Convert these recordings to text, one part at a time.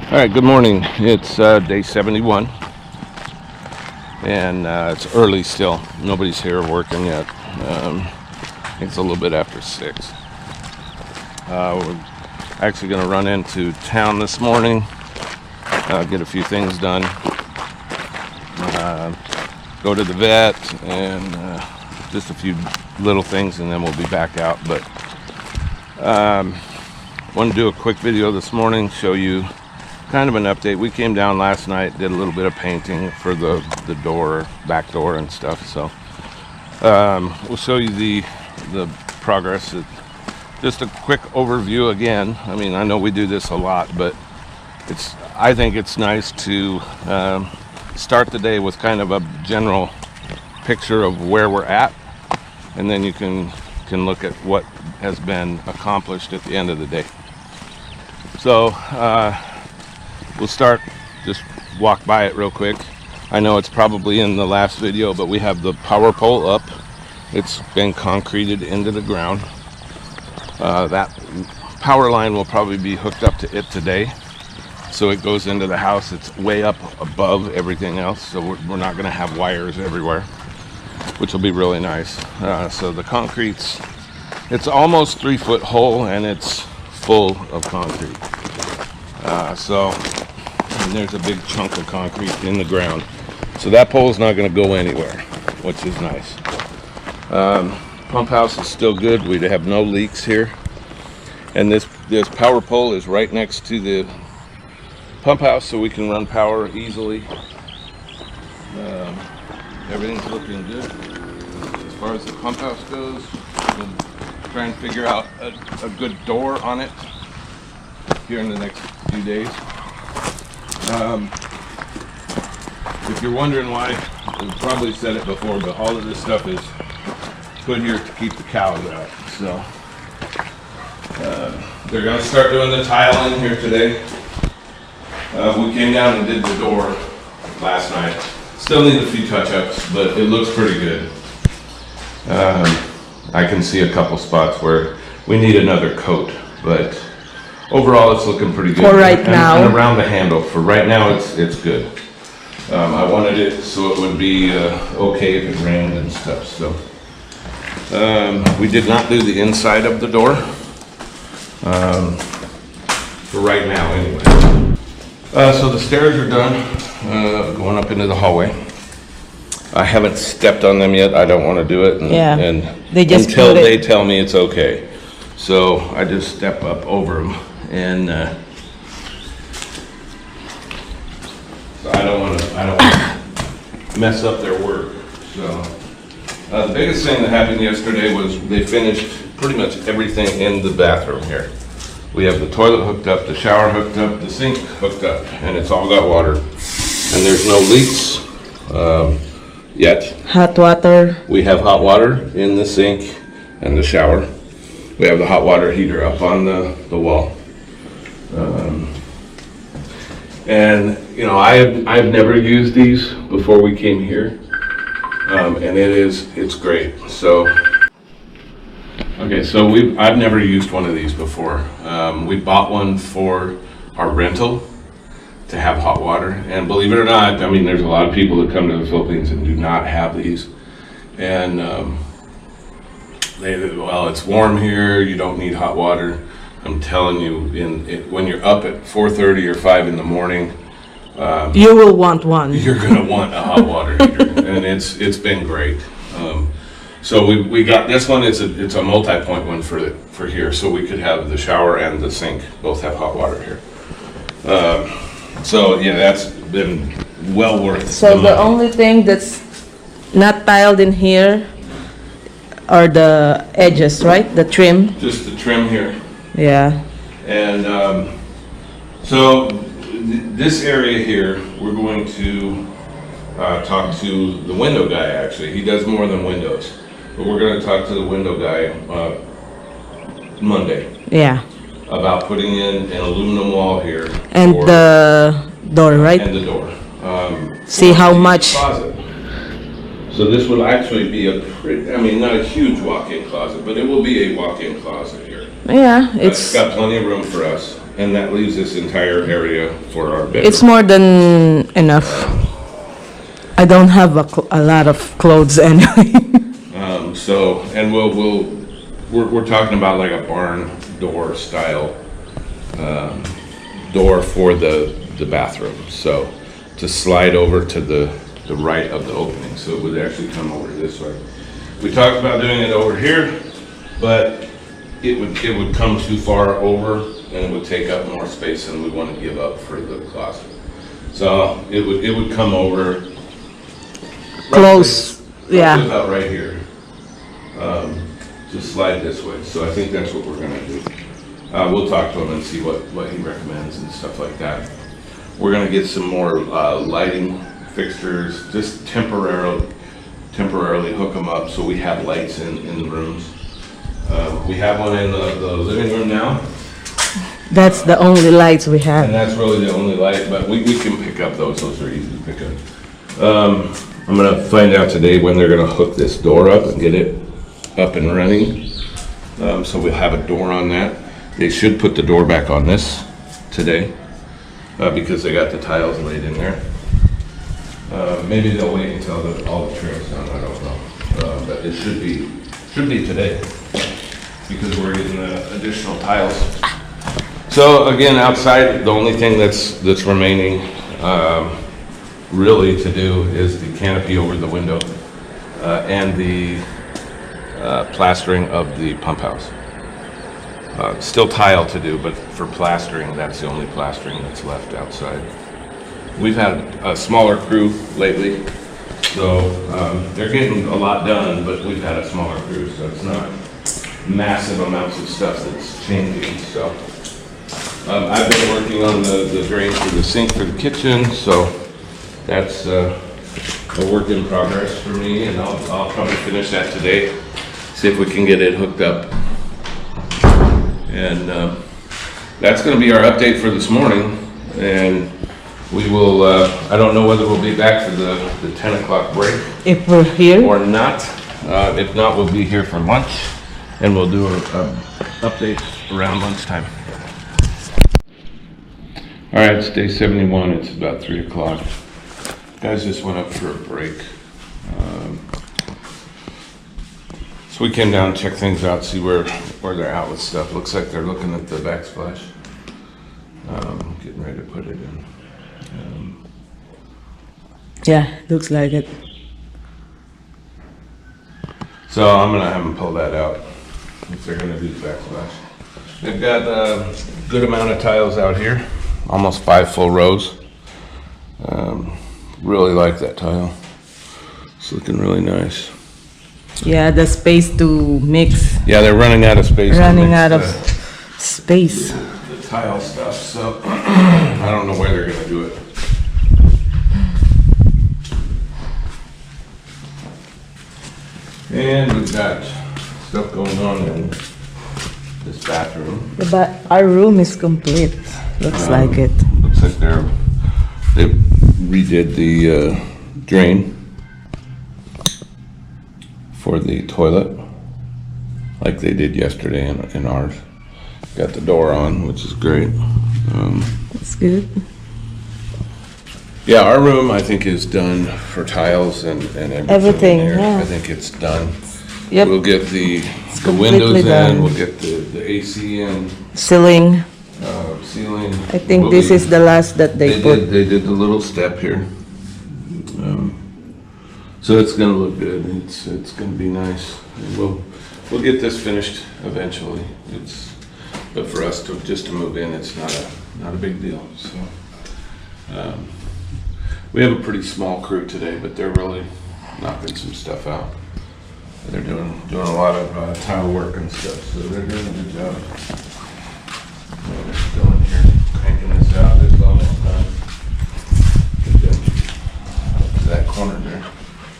All right, good morning. It's day 71, and it's early still. Nobody's here working yet. I think it's a little bit after 6. We're actually going to run into town this morning, get a few things done, go to the vet, and just a few little things, and then we'll be back out. But want to do a quick video this morning, show you kind of an update. We came down last night, did a little bit of painting for the door, back door and stuff. So we'll show you the progress. Just a quick overview again. I mean, I know we do this a lot, but I think it's nice to start the day with kind of a general picture of where we're at, and then you can look at what has been accomplished at the end of the day. So we'll start, just walk by it real quick. I know it's probably in the last video, but we have the power pole up. It's been concreted into the ground. That power line will probably be hooked up to it today. So it goes into the house. It's way up above everything else. So we're not gonna have wires everywhere, which will be really nice. So the concrete's, it's almost 3-foot hole, and it's full of concrete. And there's a big chunk of concrete in the ground. So that pole's not going to go anywhere, which is nice. Pump house is still good. We have no leaks here. And this power pole is right next to the pump house, so we can run power easily. Everything's looking good. As far as the pump house goes, we'll try and figure out a good door on it here in the next few days. If you're wondering why, I've probably said it before, but all of this stuff is put here to keep the cows out. So they're going to start doing the tile in here today. We came down and did the door last night. Still need a few touch-ups, but it looks pretty good. I can see a couple spots where we need another coat, but overall, it's looking pretty good. For right now. And around the handle, for right now, it's good. I wanted it so it would be okay if it rained and stuff. So we did not do the inside of the door for right now, anyway. So the stairs are done, going up into the hallway. I haven't stepped on them yet. I don't want to do it, and they just until they tell me it's okay. So I just step up over them. And so I don't want to mess up their work. So the biggest thing that happened yesterday was they finished pretty much everything in the bathroom here. We have the toilet hooked up, the shower hooked up, the sink hooked up, and it's all got water. And there's no leaks yet. Hot water. We have hot water in the sink and the shower. We have the hot water heater up on the wall. And you know, I've never used these before we came here, and it's great. So okay, so I've never used one of these before. We bought one for our rental to have hot water, and believe it or not, I mean, there's a lot of people that come to the Philippines and do not have these, and well, it's warm here, you don't need hot water. I'm telling you, when you're up at 4:30 or 5 in the morning, you will want one. You're gonna want a hot water heater, and it's been great. So we got this one. It's a multi-point one for here, so we could have the shower and the sink both have hot water here. So yeah, that's been well worth. So the only thing that's not tiled in here are the edges, right? The trim. Just the trim here. Yeah. And so this area here, we're going to talk to the window guy. Actually, he does more than windows, but we're going to talk to the window guy Monday. Yeah. About putting in an aluminum wall here. And the door, right? And the door. See how much. Closet. So this will actually be a pretty, I mean, not a huge walk-in closet, but it will be a walk-in closet here. Yeah, It's got plenty of room for us. and that leaves this entire area for our bedroom. It's more than enough. I don't have a lot of clothes anyway. So, and we're talking about like a barn door style door for the bathroom. So to slide over to the right of the opening, so it would actually come over this way. We talked about doing it over here, but it would come too far over and it would take up more space than we want to give up for the closet. So it would come over Close, yeah. about right here. Just slide this way. So I think that's what we're gonna do. We'll talk to him and see what he recommends and stuff like that. We're gonna get some more lighting fixtures, just temporarily hook them up so we have lights in the rooms. We have one in the living room now, That's the only lights we and have. that's really the only light, but we can pick up those. Those are easy to pick up. I'm gonna find out today when they're gonna hook this door up and get it up and running. So we'll have a door on that. They should put the door back on this today, because they got the tiles laid in there. Maybe they'll wait until all the trim's done, I don't know. But it should be today, because we're getting the additional tiles. So again, outside, the only thing that's remaining, really to do is the canopy over the window, and the plastering of the pump house. Still tile to do, but for plastering, that's the only plastering that's left outside. We've had a smaller crew lately, so they're getting a lot done, but we've had a smaller crew, so it's not massive amounts of stuff that's changing. So I've been working on the drain for the sink for the kitchen, so that's a work in progress for me, and I'll probably finish that today, see if we can get it hooked up. And that's going to be our update for this morning, and we will, I don't know whether we'll be back for the 10 o'clock break If we're here, or not. If not, we'll be here for lunch, and we'll do an update around lunchtime. All right, it's day 71. It's about 3 o'clock. Guys just went up for a break. So we came down, check things out, see where they're at with stuff. Looks like they're looking at the backsplash. Getting ready to put it in. yeah, looks like it. So I'm gonna have them pull that out if they're gonna do the backsplash. They've got a good amount of tiles out here, almost 5 full rows. Really like that tile. It's looking really nice. Yeah, the space to mix, Yeah, they're running out of space. to running mix out of the space. tile stuff, so I don't know where they're gonna do it. And we've got stuff going on in this bathroom. But our room is complete, looks like it. Looks like they redid the drain for the toilet, like they did yesterday in ours. Got the door on, which is great. That's good. Yeah, our room, I think, is done for tiles and everything. Everything, in there. yeah. I think it's done. Yep. We'll get the completely windows done. in, we'll get the AC in, Ceiling, ceiling. I think We'll this be- is the last that they put. They did the little step here. So it's gonna look good, it's gonna be nice. And we'll get this finished eventually. But for us to move in, it's not a big deal, so. We have a pretty small crew today, but they're really knocking some stuff out. They're doing a lot of tile work and stuff, so they're doing a good job. They're still in here cranking this out. It's almost done. Get them up to that corner there,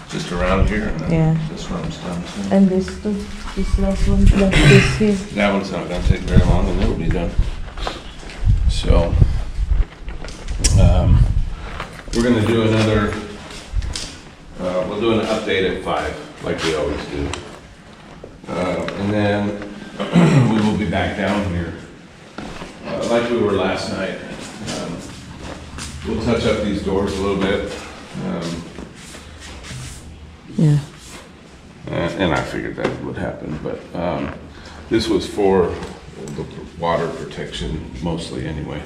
just around here, and Yeah. then this room's done too. And this too, this last one, plus this here. That one's not gonna take very long, and it'll be done. So, we're gonna do another, we'll do an update at 5, like we always do. And then we will be back down here like we were last night. We'll touch up these doors a little bit. Yeah. And I figured that would happen, but this was for the water protection mostly anyway,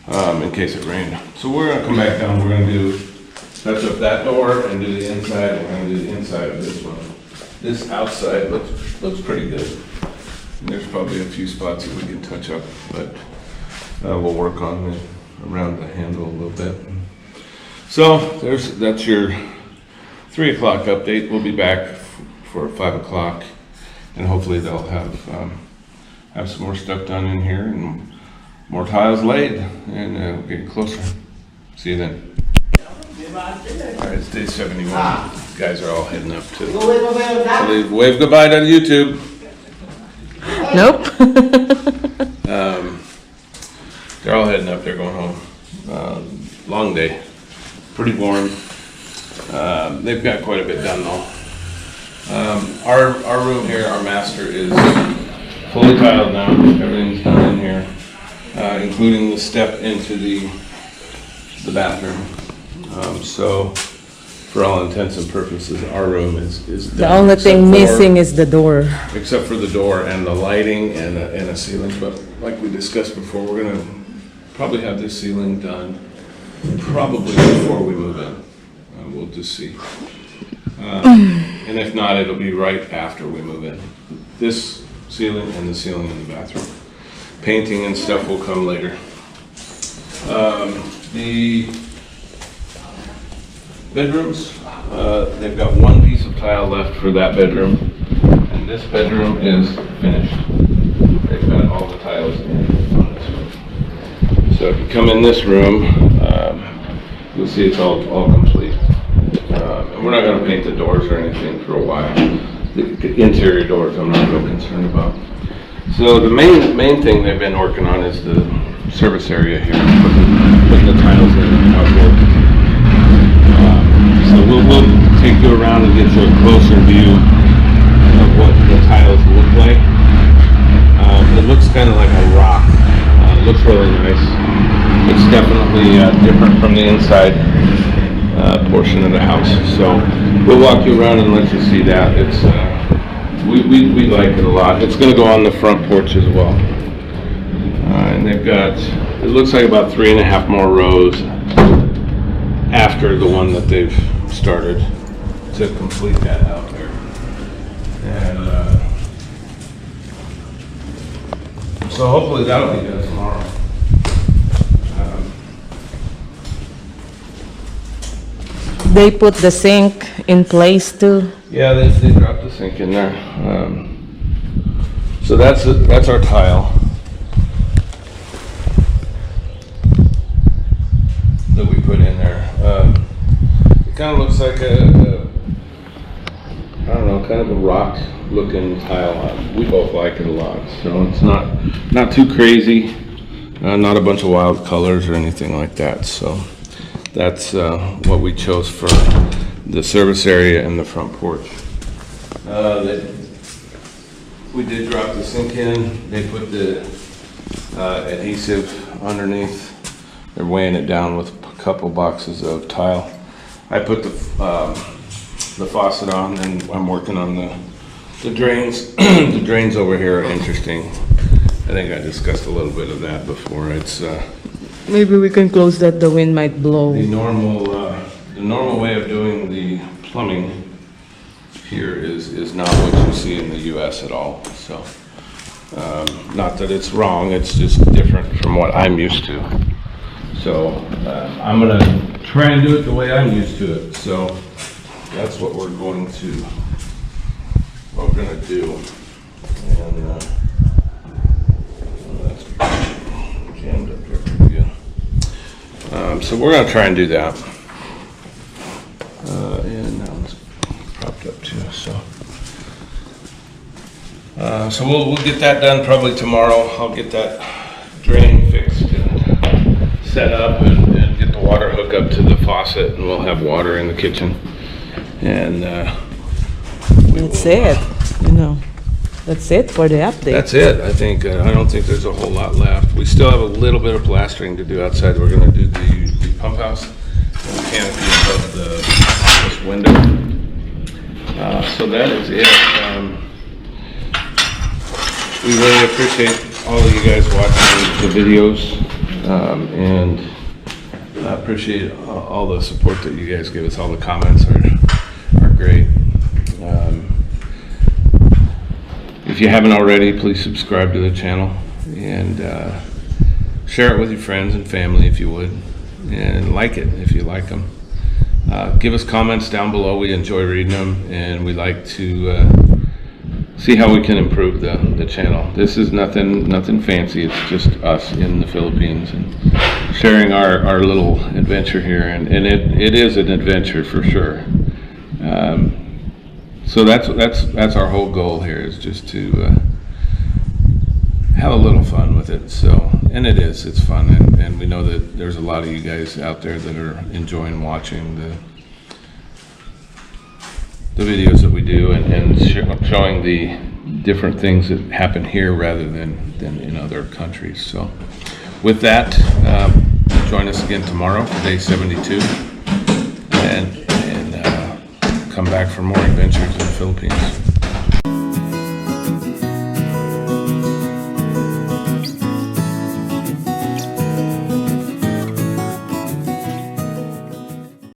in case it rained. So we're gonna come back down, we're gonna touch up that door and do the inside, we're gonna do the inside of this one. This outside looks pretty good. And there's probably a few spots that we can touch up, but we'll work on around the handle a little bit. So that's your 3 o'clock update. We'll be back for 5 o'clock, and hopefully they'll have some more stuff done in here and more tiles laid, and we'll get closer. See you then. All right, it's day 71. Guys are all heading up to leave. Wave goodbye to YouTube. Nope. They're all heading up. They're going home. Long day. Pretty warm. They've got quite a bit done though. Our room here, our master, is fully tiled now. Everything's done in here, including the step into the bathroom. So, for all intents and purposes, our room is done. The only thing missing is the door. Except for the door and the lighting and a ceiling. But like we discussed before, we're gonna probably have this ceiling done probably before we move in. We'll just see. And if not, it'll be right after we move in. This ceiling and the ceiling in the bathroom. Painting and stuff will come later. The bedrooms, they've got one piece of tile left for that bedroom, and this bedroom is finished. They've got all the tiles in on this room. So if you come in this room, you'll see it's all complete. And we're not going to paint the doors or anything for a while. The interior doors I'm not real concerned about. So the main thing they've been working on is the service area here, putting the tiles in outboard. So we'll take you around and get you a closer view of what the tiles look like. It looks kind of like a rock. It looks really nice. It's definitely different from the inside portion of the house. So we'll walk you around and let you see that. It's we like it a lot. It's going to go on the front porch as well. And they've got, it looks like about 3.5 more rows after the one that they've started to complete that out there. And so hopefully that'll be done tomorrow. They put the sink in place too. Yeah, they dropped the sink in there. So that's our tile that we put in there. It kind of looks like I don't know, kind of a rock looking tile. We both like it a lot. So it's not too crazy, not a bunch of wild colors or anything like that. So that's what we chose for the service area and the front porch. We did drop the sink in. They put the adhesive underneath. They're weighing it down with a couple boxes of tile. I put the faucet on, and I'm working on the drains. The drains over here are interesting. I think I discussed a little bit of that before. It's Maybe we can close that, the wind might blow. the normal way of doing the plumbing here is not what you see in the U.S. at all. So, not that it's wrong, it's just different from what I'm used to. So, I'm gonna try and do it the way I'm used to it. So, that's what we're gonna do. And that's jammed up here pretty good. So we're gonna try and do that. And now it's propped up too. So we'll get that done probably tomorrow. I'll get that drain fixed and set up and get the water hook up to the faucet, and we'll have water in the kitchen. And That's it, you know. That's it for the update. That's it. I think, I don't think there's a whole lot left. We still have a little bit of plastering to do outside. We're gonna do the pump house and the canopy above this window. So that is it. We really appreciate all of you guys watching the videos, and I appreciate all the support that you guys give us. All the comments are great. If you haven't already, please subscribe to the channel and share it with your friends and family if you would, and like it if you like them. Give us comments down below. We enjoy reading them, and we like to see how we can improve the channel. This is nothing fancy. It's just us in the Philippines and sharing our little adventure here, and it is an adventure for sure. So that's our whole goal here, is just to have a little fun with it. So, and it's fun, and we know that there's a lot of you guys out there that are enjoying watching the videos that we do, and showing the different things that happen here rather than in other countries. So with that, join us again tomorrow for day 72, and come back for more adventures in the Philippines.